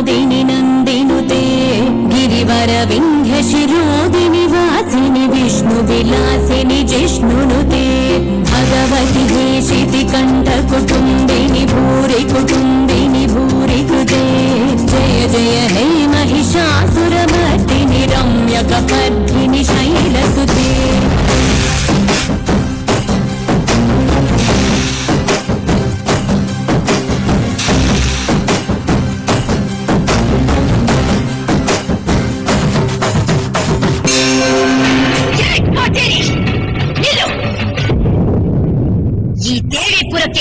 विनोदिनि नन्दिनुते गिरिवर विन्ध्य शिरोदिनि वासिनि विष्णु विलासिनि जिष्णुनुते भगवति हेशिति कण्ठ कुटुम्बिनि भूरि कुटुम्बिनि भूरि कृते जय जय हे महिषासुरमर्दिनि रम्यकपर्दिनि शैलसुते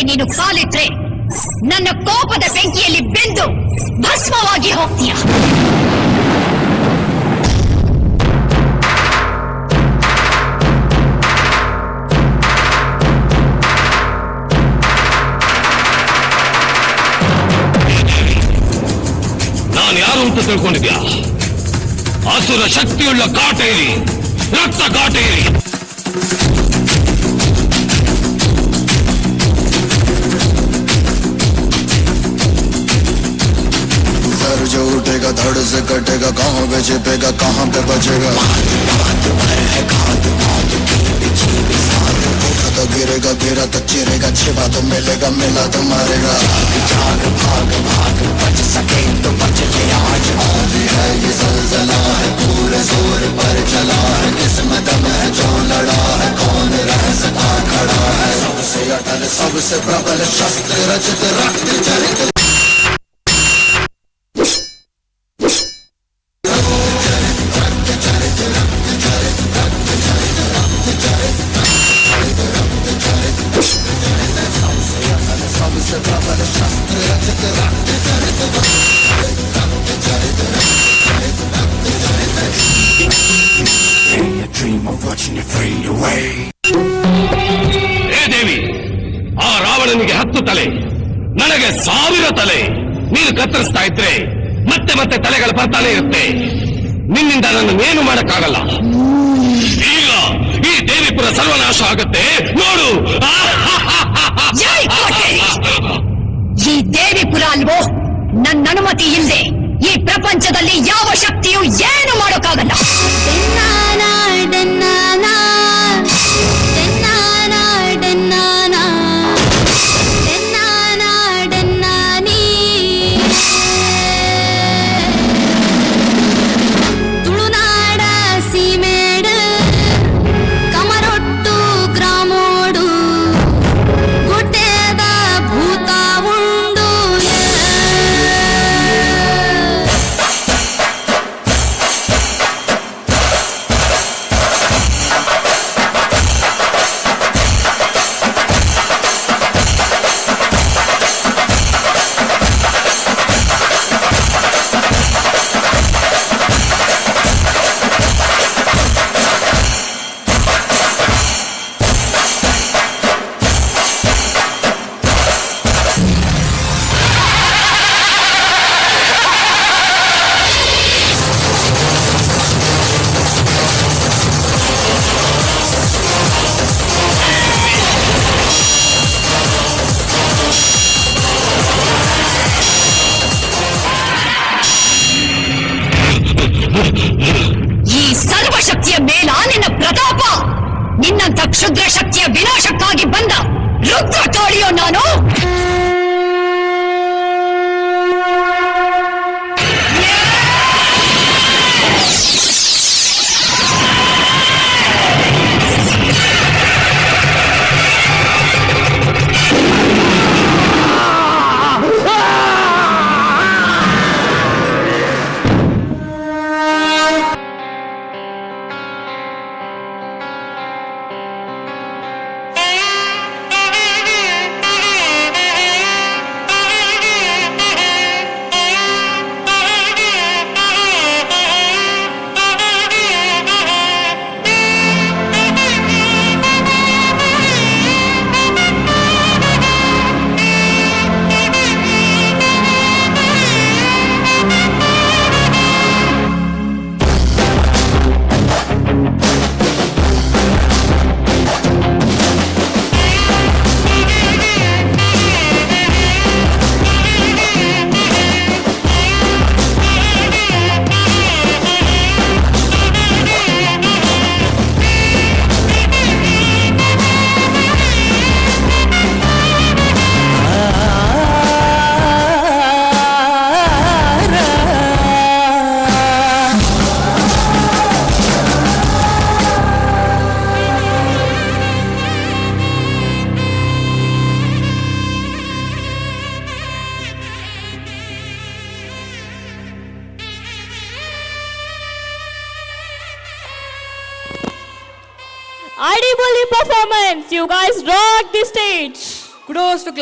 ನೀನು ಕಾಲಿಟ್ರೆ ನನ್ನ ಕೋಪದ ಬೆಂಕಿಯಲ್ಲಿ ಬೆಂದು ಭಸ್ಮವಾಗಿ ಹೋಗ್ತೀಯ. ನಾನು ಯಾರು ಅಂತ ತಿಳ್ಕೊಂಡಿದ್ಯಾ? ಅಸುರ ಶಕ್ತಿಯುಳ್ಳ ಕಾಟೇರಿ, ರಕ್ತ ಕಾಟೇರಿ. जो उठेगा धड़ से कटेगा, कहाँ पे छिपेगा कहाँ पे बचेगा। उठा तो गिरेगा, गिरा तो चिरेगा, छिपा तो मिलेगा, मिला तो मारेगा। जाग भाग भाग बच सके तो बच ले आज, भी है ये ज़लज़ला है पूरे जोर पर चला है। किस्मत में है जो लड़ा है, कौन रह सका खड़ा है। सबसे अटल सबसे प्रबल शस्त्र रचित रक्त चरित ರಾವಣನಿಗೆ 10 ತಲೆ, ನನಗೆ 1000 ತಲೆ. ನೀನು ಕತ್ತರಿಸ್ತಾ ಇದ್ರೆ ಮತ್ತೆ ಮತ್ತೆ ತಲೆಗಳು ಬರ್ತಾನೆ ಇರುತ್ತೆ. ನಿನ್ನಿಂದ ನನ್ನನ್ನೇನು ಮಾಡಕ್ಕಾಗಲ್ಲ. ಈಗ ಈ ದೇವಿಪುರ ಸರ್ವನಾಶ ಆಗುತ್ತೆ ನೋಡು. ಈ ದೇವಿಪುರ ಅಲ್ವೋ, ನನ್ನ ಅನುಮತಿ ಇಲ್ಲದೆ ಈ ಪ್ರಪಂಚದಲ್ಲಿ ಯಾವ ಶಕ್ತಿಯೂ ಏನು ಮಾಡೋಕ್ಕಾಗಲ್ಲ. ಈ ಸರ್ವಶಕ್ತಿಯ ಮೇಲ ನಿನ್ನ ಪ್ರತಾಪ, ನಿನ್ನಂಥ ಕ್ಷುದ್ರ ಶಕ್ತಿಯ ವಿನಾಶಕ್ಕಾಗಿ ಬಂದ ರುದ್ರ ಕಾಳಿಯೋ ನಾನು. Ideally performance. You guys rock the stage. Kudos to